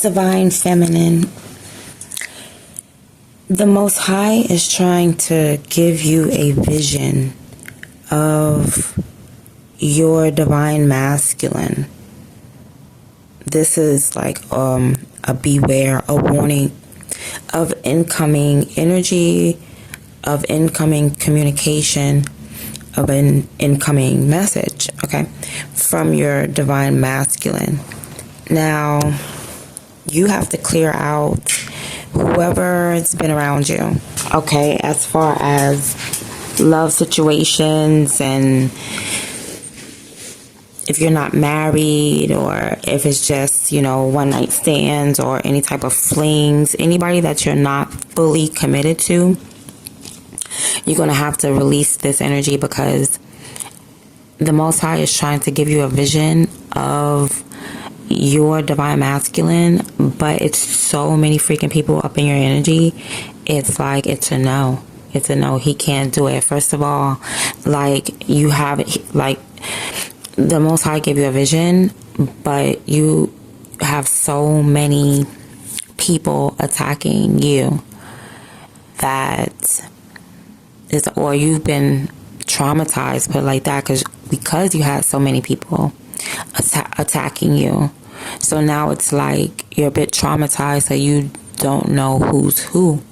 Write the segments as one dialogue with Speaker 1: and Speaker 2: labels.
Speaker 1: Divine Feminine, the Most High is trying to give you a vision of your Divine Masculine. This is like a beware, a warning of incoming energy, of incoming communication, of an incoming message, okay, from your Divine Masculine. Now, you have to clear out whoever's been around you, okay, as far as love situations, and if you're not married, or if it's just, one night stands or any type of flings, anybody that you're not fully committed to, you're going to have to release this energy, because the Most High is trying to give you a vision of your Divine Masculine, but it's so many freaking people up in your energy. It's like, it's a no. It's a no. He can't do it. First of all, like, you have, like, the Most High gave you a vision, but you have so many people attacking you that is, or you've been traumatized, put it like that, because you had so many people attacking you. So now it's like you're a bit traumatized, so you don't know who's who.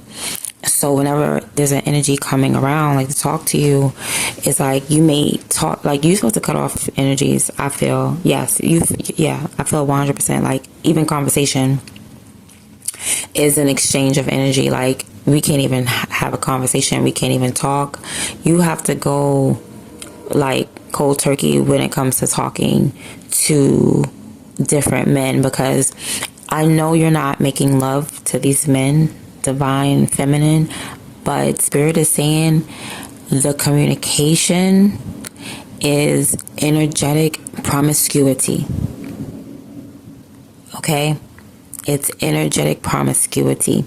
Speaker 1: So whenever there's an energy coming around, like, to talk to you, it's like you may talk, like, you're supposed to cut off energies, I feel. Yes, I feel 100%. Like, even conversation is an exchange of energy. Like, we can't even have a conversation. We can't even talk. You have to go, like, cold turkey when it comes to talking to different men, because I know you're not making love to these men, Divine Feminine, but Spirit is saying the communication is energetic promiscuity. Okay? It's energetic promiscuity.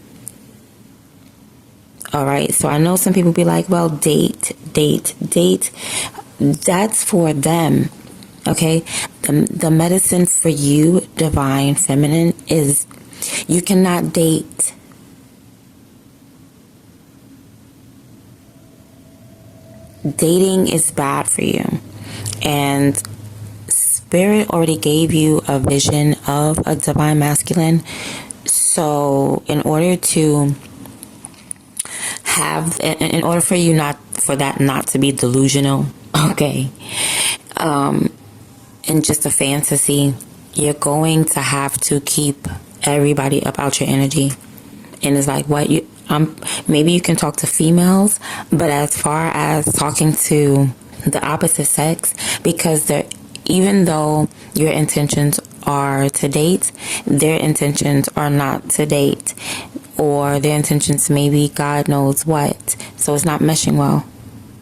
Speaker 1: All right, so I know some people be like, well, date. That's for them. Okay, the medicine for you, Divine Feminine, is you cannot date. Dating is bad for you. And Spirit already gave you a vision of a Divine Masculine. So in order to have, in order for you not to be delusional, okay, and just a fantasy, you're going to have to keep everybody up out your energy. And it's like, what you maybe you can talk to females, but as far as talking to the opposite sex, because even though your intentions are to date, their intentions are not to date, or their intentions maybe God knows what. So it's not meshing well.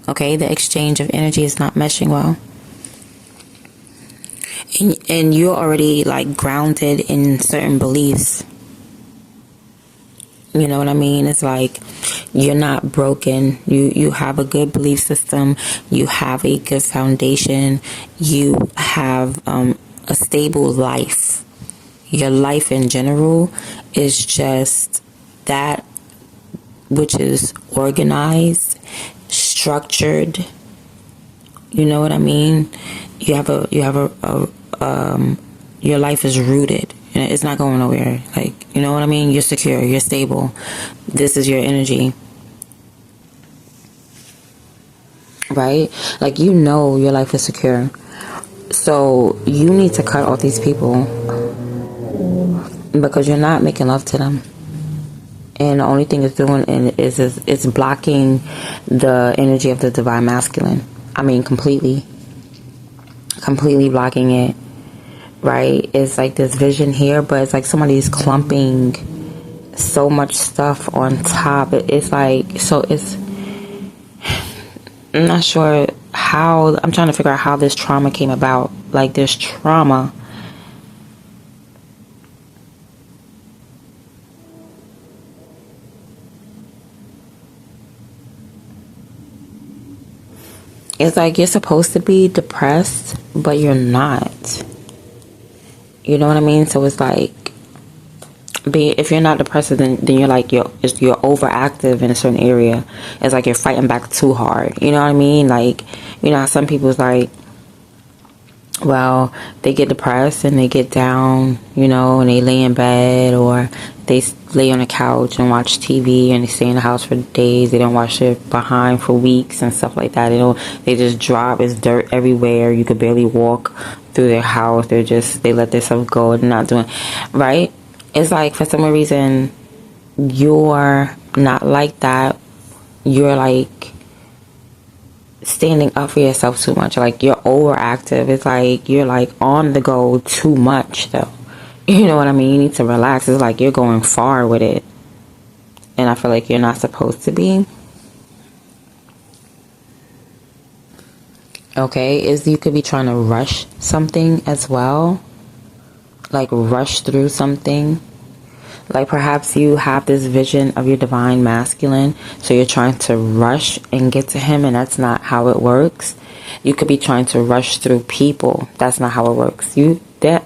Speaker 1: Okay, the exchange of energy is not meshing well. And you're already, like, grounded in certain beliefs. You know what I mean? It's like you're not broken. You have a good belief system. You have a good foundation. You have a stable life. Your life in general is just that which is organized, structured. You know what I mean? Your life is rooted. It's not going nowhere. Like, you know what I mean? You're secure. You're stable. This is your energy. Right? Like, your life is secure. So you need to cut off these people, because you're not making love to them. And the only thing it's doing is it's blocking the energy of the Divine Masculine. I mean, completely blocking it. Right? It's like this vision here, but it's like somebody's clumping so much stuff on top. It's like, so it's, I'm not sure how, I'm trying to figure out how this trauma came about. Like, there's trauma. It's like you're supposed to be depressed, but you're not. You know what I mean? So it's like if you're not depressed, then you're like you're overactive in a certain area. It's like you're fighting back too hard. You know what I mean? Like, you know how some people's like, well, they get depressed and they get down, you know, and they lay in bed, or they lay on the couch and watch TV, and they stay in the house for days. They don't wash their behind for weeks and stuff like that. They just drop. It's dirt everywhere. You could barely walk through their house. They let themselves go. They're not doing right. It's like, for some reason, you're not like that. You're like standing up for yourself too much. Like, you're overactive. It's like you're like on the go too much, though. You know what I mean? You need to relax. It's like you're going far with it, and I feel like you're not supposed to be. Okay, is you could be trying to rush something as well, like rush through something. Like, perhaps you have this vision of your divine masculine, so you're trying to rush and get to him, and that's not how it works. You could be trying to rush through people. That's not how it works. There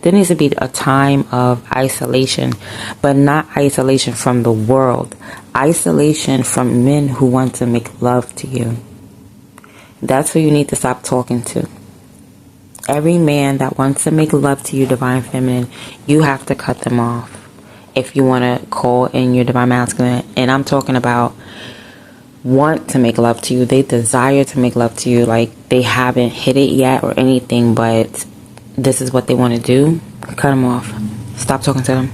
Speaker 1: needs to be a time of isolation, but not isolation from the world. Isolation from men who want to make love to you. That's who you need to stop talking to. Every man that wants to make love to you, divine feminine, you have to cut them off. If you want to call in your divine masculine, and I'm talking about want to make love to you, they desire to make love to you, like they haven't hit it yet or anything, but this is what they want to do, cut them off. Stop talking to them.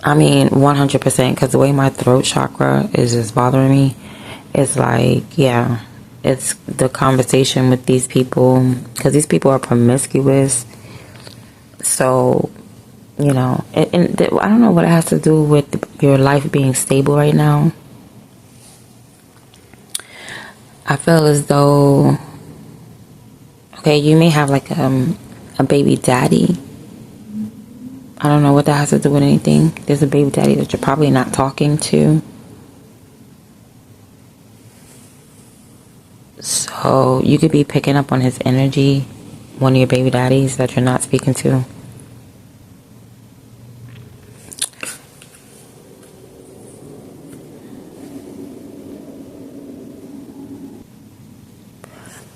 Speaker 1: I mean, 100%, because the way my throat chakra is just bothering me, it's like, yeah, it's the conversation with these people, because these people are promiscuous. So, you know, and I don't know what it has to do with your life being stable right now. I feel as though, okay, you may have like a baby daddy. I don't know what that has to do with anything. There's a baby daddy that you're probably not talking to. So you could be picking up on his energy, one of your baby daddies that you're not speaking to.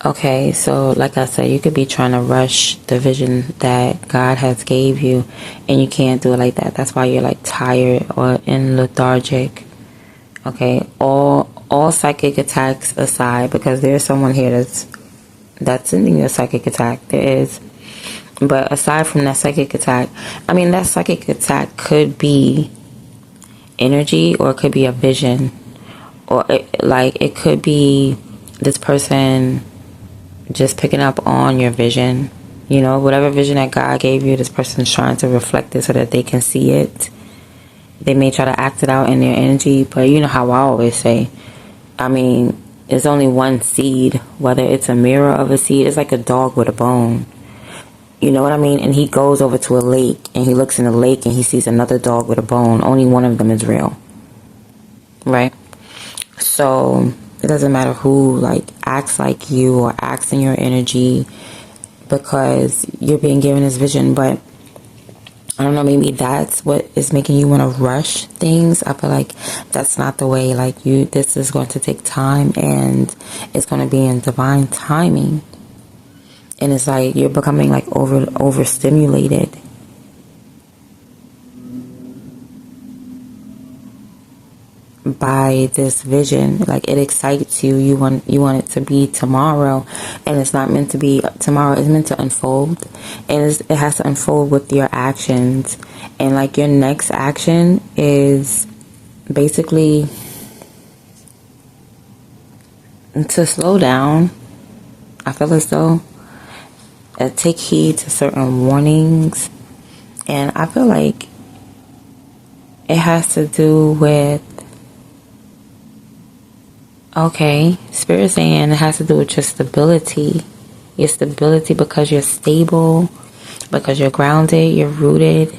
Speaker 1: Okay, so like I said, you could be trying to rush the vision that God has gave you, and you can't do it like that. That's why you're like tired or in lethargic. Okay, all psychic attacks aside, because there's someone here that's sending you a psychic attack. There is. But aside from that psychic attack, I mean, that psychic attack could be energy, or it could be a vision, or it could be this person just picking up on your vision. You know, whatever vision that God gave you, this person's trying to reflect it so that they can see it. They may try to act it out in their energy, but you know how I always say, I mean, it's only one seed. Whether it's a mirror of a seed, it's like a dog with a bone. You know what I mean? And he goes over to a lake, and he looks in the lake, and he sees another dog with a bone. Only one of them is real. Right? So it doesn't matter who like acts like you or acts in your energy, because you're being given this vision. But I don't know, maybe that's what is making you want to rush things. I feel like that's not the way. Like, this is going to take time, and it's going to be in divine timing. And it's like you're becoming like overstimulated. By this vision. Like, it excites you. You want it to be tomorrow, and it's not meant to be tomorrow. It's meant to unfold, and it has to unfold with your actions. And like, your next action is basically to slow down. I feel as though take heed to certain warnings, and I feel like it has to do with, okay, Spirit saying it has to do with your stability. Your stability, because you're stable, because you're grounded, you're rooted.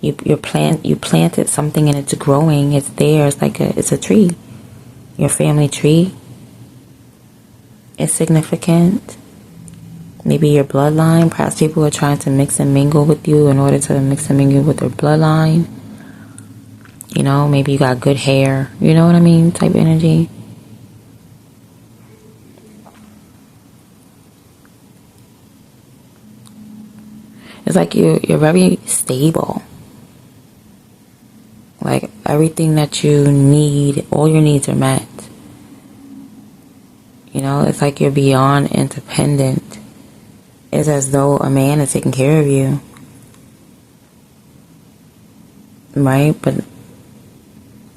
Speaker 1: You planted something, and it's growing. It's there. It's like it's a tree. Your family tree is significant. maybe your bloodline. Perhaps people are trying to mix and mingle with you in order to mix and mingle with their bloodline. You know, maybe you got good hair. You know what I mean? Type energy. It's like you're very stable. Like everything that you need, all your needs are met. You know, it's like you're beyond independent. It's as though a man is taking care of you. Right? But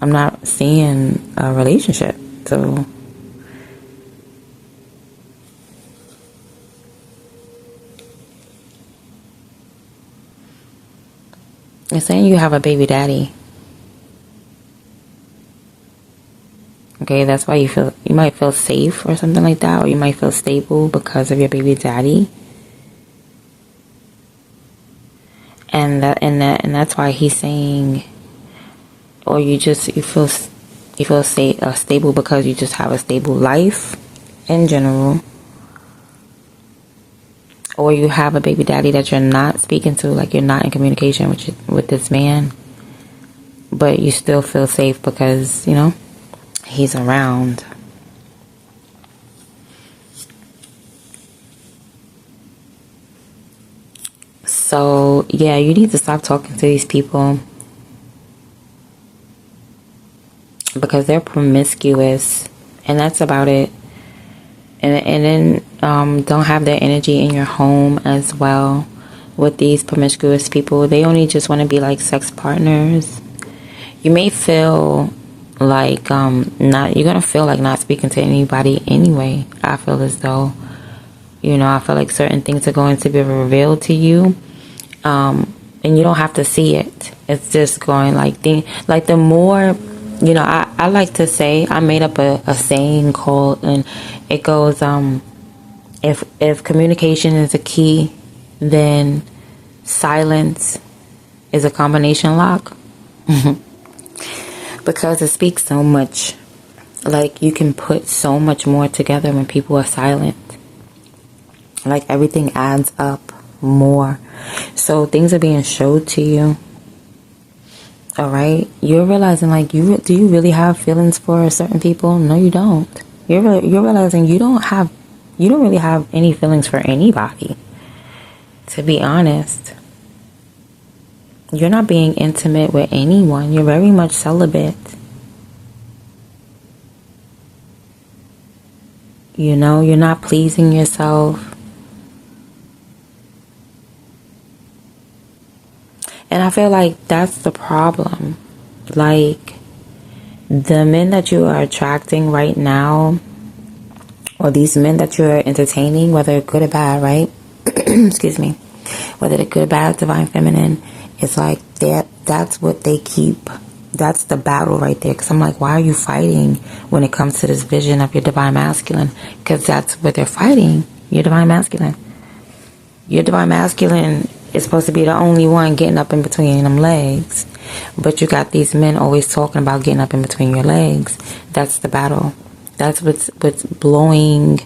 Speaker 1: I'm not seeing a relationship. So it's saying you have a baby daddy. Okay, that's why you might feel safe or something like that, or you might feel stable because of your baby daddy. And that's why he's saying, or you feel stable because you just have a stable life in general, or you have a baby daddy that you're not speaking to, like you're not in communication with this man, but you still feel safe because, you know, he's around. So yeah, you need to stop talking to these people because they're promiscuous, and that's about it. And then don't have their energy in your home as well. With these promiscuous people, they only just want to be like sex partners. You may feel like you're gonna feel like not speaking to anybody anyway. I feel as though, you know, I feel like certain things are going to be revealed to you, and you don't have to see it. It's just going like the more, you know, I like to say, I made up a saying called, and it goes, if communication is a key, then silence is a combination lock. Because it speaks so much. Like, you can put so much more together when people are silent. Like, everything adds up more. So things are being showed to you. Alright? You're realizing, like, do you really have feelings for certain people? No, you don't. You're realizing you don't really have any feelings for anybody. To be honest. You're not being intimate with anyone. You're very much celibate. You know, you're not pleasing yourself. And I feel like that's the problem. Like, the men that you are attracting right now, or these men that you're entertaining, whether good or bad, right? Excuse me. Whether they're good, bad, divine feminine, it's like that's what they keep. That's the battle right there. Because I'm like, why are you fighting when it comes to this vision of your divine masculine? Because that's what they're fighting. Your divine masculine. Your divine masculine is supposed to be the only one getting up in between them legs. But you got these men always talking about getting up in between your legs. That's the battle. That's what's blowing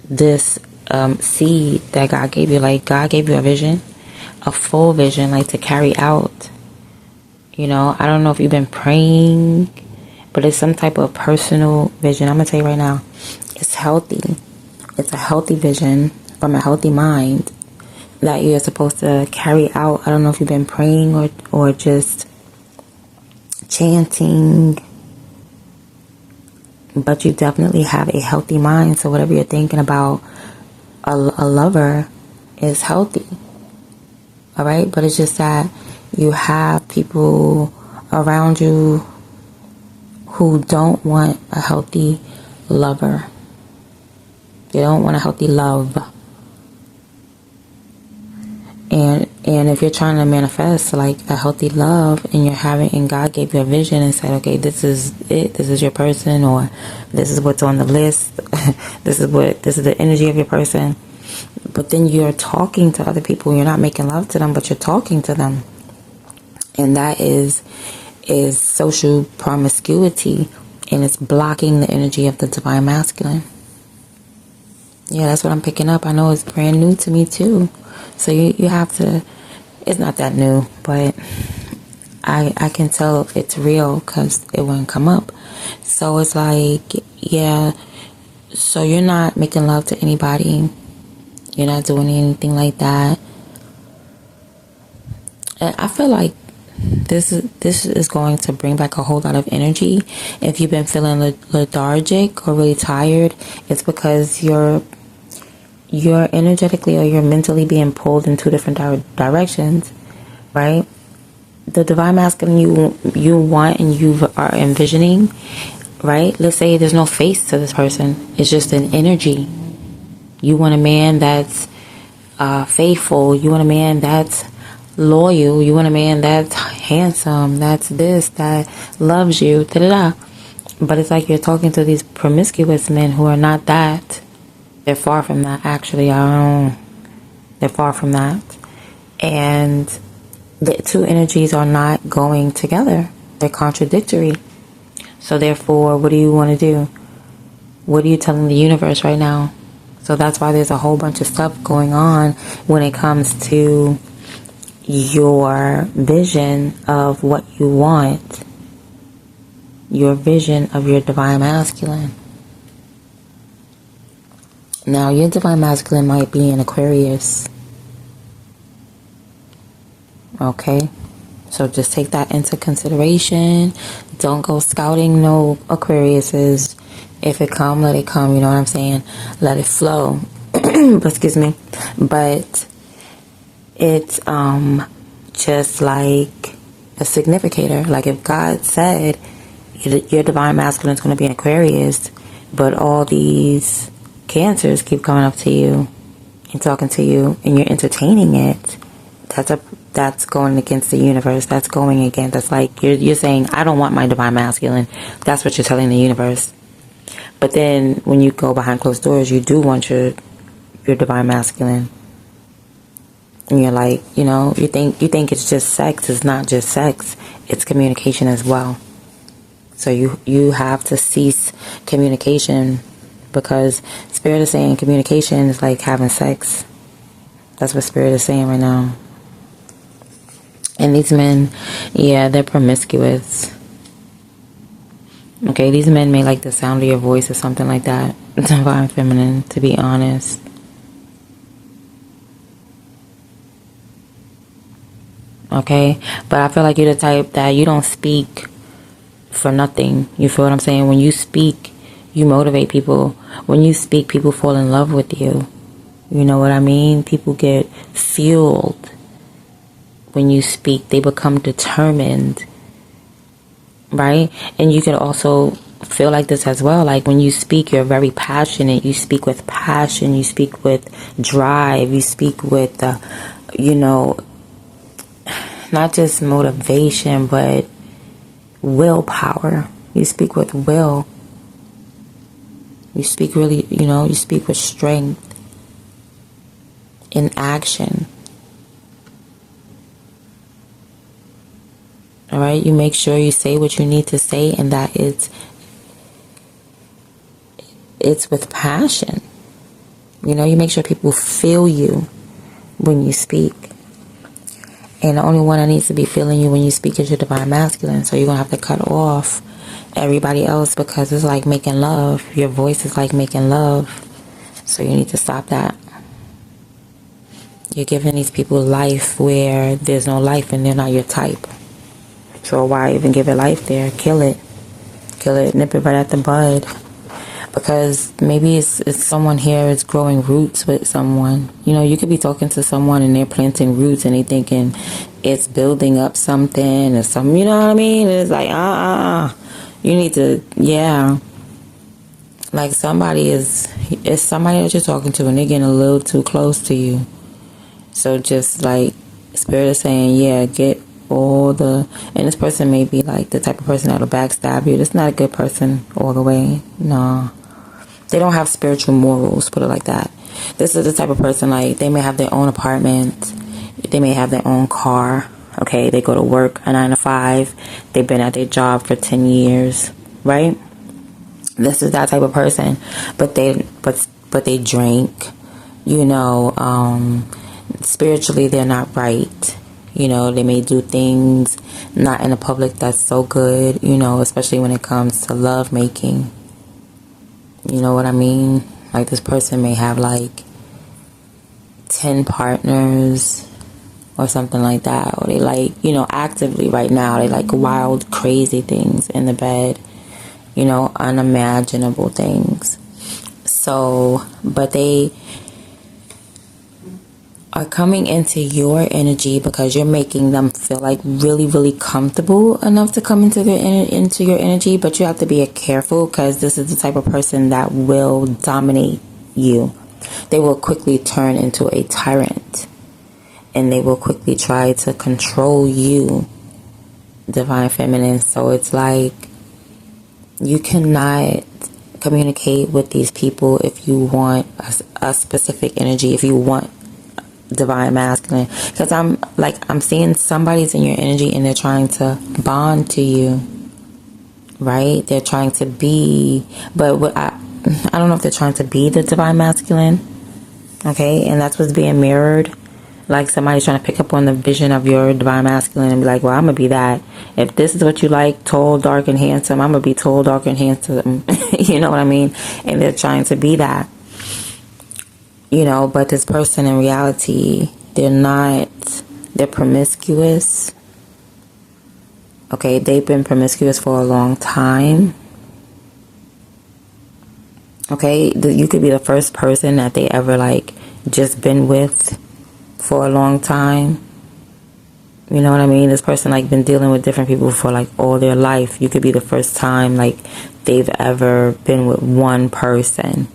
Speaker 1: this seed that God gave you. Like, God gave you a vision, a full vision, like, to carry out. You know, I don't know if you've been praying, but it's some type of personal vision. I'm gonna tell you right now, it's healthy. It's a healthy vision from a healthy mind that you're supposed to carry out. I don't know if you've been praying or just chanting, but you definitely have a healthy mind. So whatever you're thinking about a lover is healthy. All right, but it's just that you have people around you who don't want a healthy lover. They don't want a healthy love. And if you're trying to manifest like a healthy love, and God gave you a vision and said, okay, this is it, this is your person, or this is what's on the list, this is the energy of your person. But then you're talking to other people, you're not making love to them, but you're talking to them. And that is social promiscuity, and it's blocking the energy of the divine masculine. Yeah, that's what I'm picking up. I know it's brand new to me too. So you have to, it's not that new, but I can tell it's real because it wouldn't come up. So it's like, yeah, so you're not making love to anybody. You're not doing anything like that. And I feel like this is going to bring back a whole lot of energy. If you've been feeling lethargic or really tired, it's because you're energetically or you're mentally being pulled in two different directions, right? The divine masculine you want and you are envisioning, right? Let's say there's no face to this person. It's just an energy. You want a man that's faithful. You want a man that's loyal. You want a man that's handsome. That's this, that loves you. Da-da-da. But it's like you're talking to these promiscuous men who are not that. They're far from that, actually. They're far from that. And the two energies are not going together. They're contradictory. So therefore, what do you want to do? What are you telling the universe right now? So that's why there's a whole bunch of stuff going on when it comes to your vision of what you want. Your vision of your divine masculine. Now, your divine masculine might be in Aquarius. Okay? So just take that into consideration. Don't go scouting no Aquariuses. If it come, let it come. You know what I'm saying? Let it flow. Excuse me. But it's just like a significator. Like if God said your divine masculine is going to be in Aquarius, but all these Cancers keep coming up to you and talking to you, and you're entertaining it, that's going against the universe. That's going against. That's like you're saying, I don't want my divine masculine. That's what you're telling the universe. But then when you go behind closed doors, you do want your divine masculine, and you're like, you think it's just sex. It's not just sex. It's communication as well. So you have to cease communication. Because Spirit is saying communication is like having sex. That's what Spirit is saying right now. And these men, yeah, they're promiscuous. Okay, these men may like the sound of your voice or something like that. Divine feminine, to be honest. Okay, but I feel like you're the type that you don't speak for nothing. You feel what I'm saying? When you speak, you motivate people. When you speak, people fall in love with you. You know what I mean? People get fueled when you speak. They become determined. Right? And you can also feel like this as well. Like when you speak, you're very passionate. You speak with passion. You speak with drive. You speak with, not just motivation, but willpower. You speak with will. You speak really, you speak with strength in action. All right? You make sure you say what you need to say and that it's with passion. You make sure people feel you when you speak. And the only one that needs to be feeling you when you speak is your divine masculine. So you're going to have to cut off everybody else because it's like making love. Your voice is like making love. So you need to stop that. You're giving these people life where there's no life and they're not your type. So why even give it life there? Kill it. Kill it. Nip it right at the bud. Because maybe it's someone here is growing roots with someone. You could be talking to someone and they're planting roots and they thinking it's building up something or something. You know what I mean? It's like, you need to, yeah. Like it's somebody that you're talking to and they're getting a little too close to you. So just like Spirit is saying, yeah, get all the, and this person may be like the type of person that'll backstab you. It's not a good person all the way. No. They don't have spiritual morals, put it like that. This is the type of person, like, they may have their own apartment. They may have their own car. Okay, they go to work a 9 to 5. They've been at their job for 10 years, right? This is that type of person. But but they drink. Spiritually they're not right. They may do things not in the public that's so good, especially when it comes to love making. You know what I mean? Like, this person may have like 10 partners or something like that. Or they like, actively right now, they like wild, crazy things in the bed, unimaginable things. So, but they are coming into your energy because you're making them feel like really, really comfortable enough to come into your energy. But you have to be careful, because this is the type of person that will dominate you. They will quickly turn into a tyrant, and they will quickly try to control you, Divine Feminine. So it's like, you cannot communicate with these people if you want a specific energy, if you want Divine Masculine. Because I'm seeing somebody's in your energy and they're trying to bond to you, right? They're trying to be, but I don't know if they're trying to be the Divine Masculine, okay? And that's what's being mirrored. Like, somebody's trying to pick up on the vision of your Divine Masculine and be like, well, I'm gonna be that. If this is what you like, tall, dark, and handsome, I'm gonna be tall, dark, and handsome. You know what I mean? And they're trying to be that. But this person in reality, they're promiscuous. Okay, they've been promiscuous for a long time. Okay, you could be the first person that they ever like just been with for a long time. You know what I mean? This person like been dealing with different people for like all their life. You could be the first time like they've ever been with one person.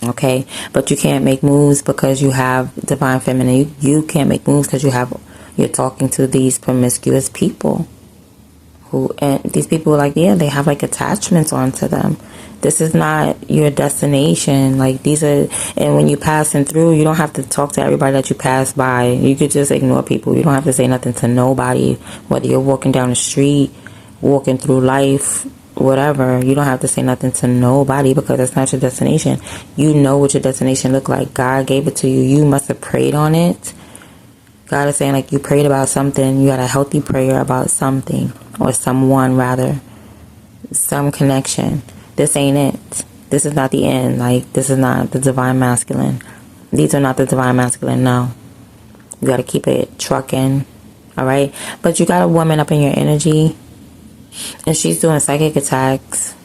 Speaker 1: Okay, but you can't make moves because you have Divine Feminine. You can't make moves because you're talking to these promiscuous people. And these people, like, yeah, they have like attachments onto them. This is not your destination. Like, and when you're passing through, you don't have to talk to everybody that you pass by. You could just ignore people. You don't have to say nothing to nobody, whether you're walking down the street, walking through life, whatever. You don't have to say nothing to nobody, because that's not your destination. You know what your destination look like. God gave it to you. You must have prayed on it. God is saying, like, you prayed about something. You had a healthy prayer about something, or someone, rather, some connection. This ain't it. This is not the end. Like, this is not the Divine Masculine. These are not the Divine Masculine. No, you got to keep it trucking. All right, but you got a woman up in your energy, and she's doing psychic attacks,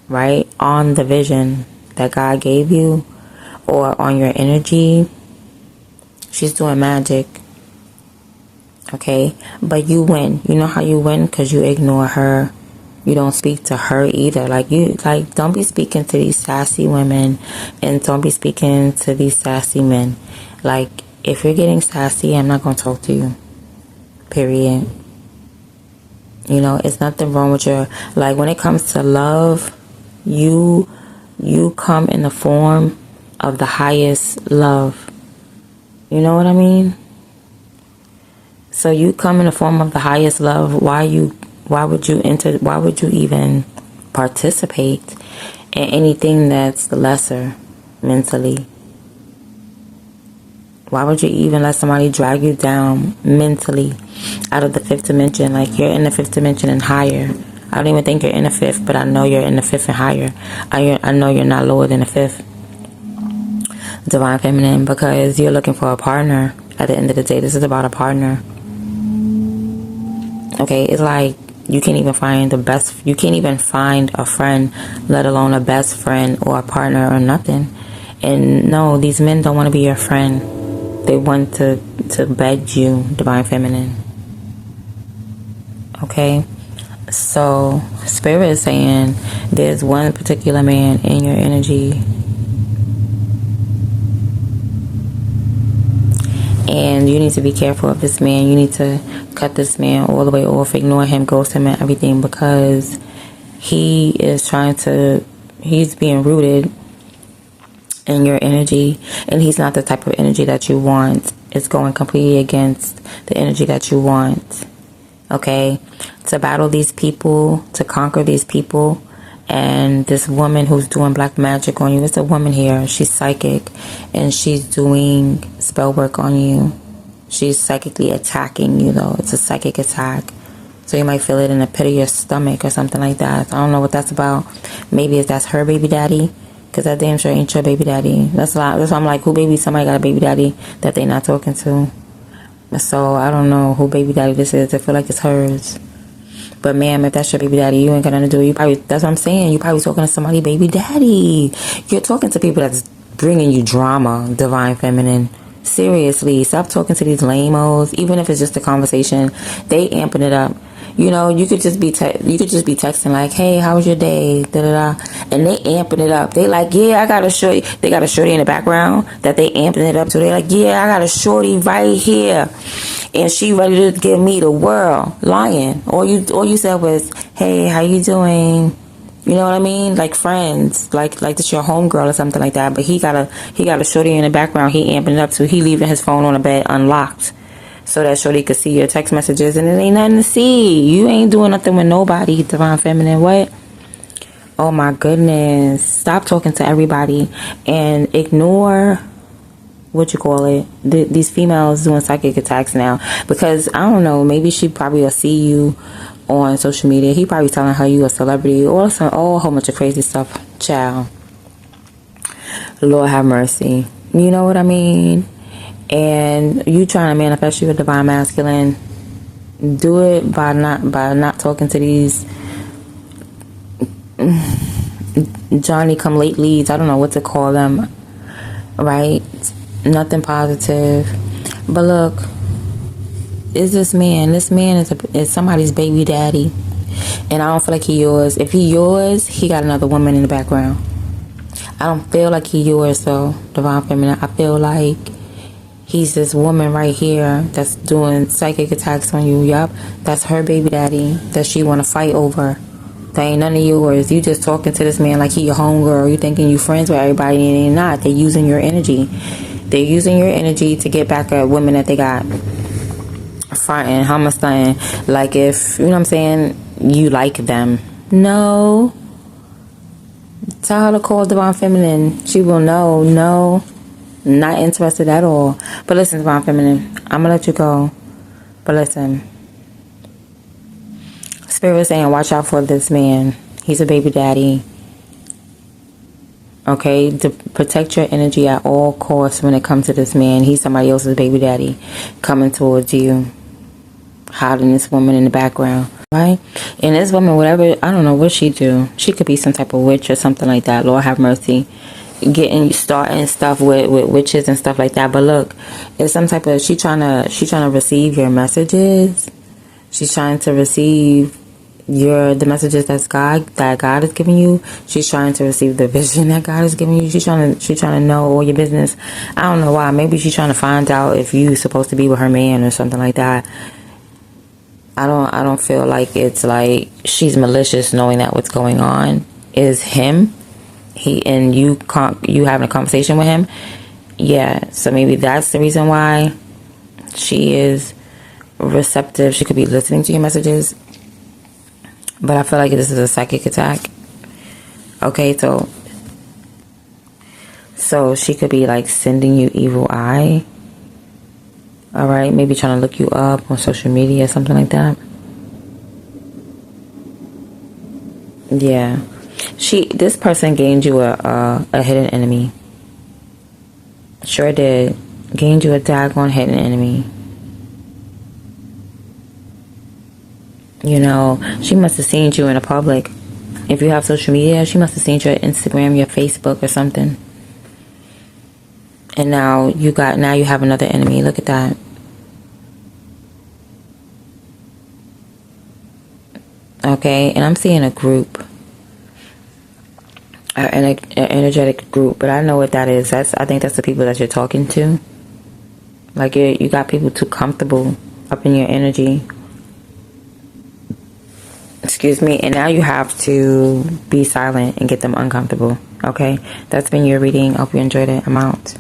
Speaker 1: right, on the vision that God gave you, or on your energy. She's doing magic. Okay, but you win. You know how you win? Because you ignore her. You don't speak to her either. Don't be speaking to these sassy women, and don't be speaking to these sassy men. Like, if you're getting sassy, I'm not going to talk to you. Period. It's nothing wrong with like, when it comes to love, you come in the form of the highest love. You know what I mean? So you come in the form of the highest love. Why would you even participate in anything that's lesser mentally? Why would you even let somebody drag you down mentally out of the fifth dimension? Like, you're in the fifth dimension and higher. I don't even think you're in the fifth, but I know you're in the fifth and higher. I know you're not lower than the fifth, Divine Feminine, because you're looking for a partner. At the end of the day, this is about a partner. Okay, it's like you can't even find a friend, let alone a best friend or a partner or nothing. And no, these men don't want to be your friend. They want to bed you, Divine Feminine. Okay, so Spirit is saying there's one particular man in your energy, and you need to be careful of this man. You need to cut this man all the way off, ignore him, ghost him and everything, because he's being rooted in your energy, and he's not the type of energy that you want. It's going completely against the energy that you want. okay, to battle these people, to conquer these people. And this woman who's doing black magic on you, it's a woman here, she's psychic, and she's doing spell work on you. She's psychically attacking you, though. It's a psychic attack. So you might feel it in the pit of your stomach or something like that. I don't know what that's about. Maybe if that's her baby daddy, because that damn sure ain't your baby daddy. That's why I'm like, who baby? Somebody got a baby daddy that they not talking to. So I don't know who baby daddy this is. I feel like it's hers. But ma'am, if that's your baby daddy, you ain't got nothing to do. You probably, that's what I'm saying. You probably talking to somebody baby daddy. You're talking to people that's bringing you drama, divine feminine. Seriously, stop talking to these lame-os. Even if it's just a conversation, they amping it up. You know, you could just be texting like, hey, how was your day? Da da da. And they amping it up. They like, yeah, I got a shorty. They got a shorty in the background that they amping it up to. They like, yeah, I got a shorty right here, and she ready to give me the world. Lying. All you said was, hey, how you doing? You know what I mean? Like friends, like that's your homegirl or something like that. But he got a shorty in the background. He amping it up to. He leaving his phone on the bed unlocked, so that shorty could see your text messages, and it ain't nothing to see. You ain't doing nothing with nobody, divine feminine. What? Oh my goodness. Stop talking to everybody and ignore, what you call it, these females doing psychic attacks now. Because, I don't know, maybe she probably will see you on social media. He probably telling her you a celebrity or some a whole bunch of crazy stuff. Child. Lord have mercy. You know what I mean? And you trying to manifest you a divine masculine, do it by not talking to these Johnny come late leads. I don't know what to call them, right? Nothing positive. But look, is this man is somebody's baby daddy, and I don't feel like he yours. If he yours, he got another woman in the background. I don't feel like he yours though, divine feminine. I feel like he's this woman right here that's doing psychic attacks on you. Yup, that's her baby daddy that she want to fight over. That ain't none of yours. You just talking to this man like he your homegirl. You thinking you friends with everybody, and they're not. They're using your energy. They're using your energy to get back at women that they got. Fronting, homicide. Like if, you know what I'm saying, you like them. No. Tell her to call divine feminine. She will know. No. Not interested at all. But listen, divine feminine, I'm gonna let you go. But listen, Spirit saying watch out for this man. He's a baby daddy. Okay, to protect your energy at all costs when it comes to this man. He's somebody else's baby daddy coming towards you, hiding this woman in the background, right? And this woman, whatever, I don't know what she do. She could be some type of witch or something like that. Lord have mercy. Starting stuff with witches and stuff like that. But look, it's some type of, she trying to receive your messages. She's trying to receive the messages that God is giving you. She's trying to receive the vision that God is giving you. She's trying to know all your business. I don't know why. Maybe she's trying to find out if you supposed to be with her man or something like that. I don't feel like it's like she's malicious, knowing that what's going on is him. You having a conversation with him. Yeah, so maybe that's the reason why she is receptive. She could be listening to your messages. But I feel like this is a psychic attack. Okay, so she could be like sending you evil eye. Alright, maybe trying to look you up on social media, something like that. Yeah. This person gained you a hidden enemy. Sure did. Gained you a daggone hidden enemy. You know, she must have seen you in the public. If you have social media, she must have seen your Instagram, your Facebook or something. And now you have another enemy. Look at that. Okay, and I'm seeing a group. An energetic group, but I know what that is. I think that's the people that you're talking to. Like you got people too comfortable up in your energy. Excuse me, and now you have to be silent and get them uncomfortable. Okay, that's been your reading. I hope you enjoyed it. I'm out.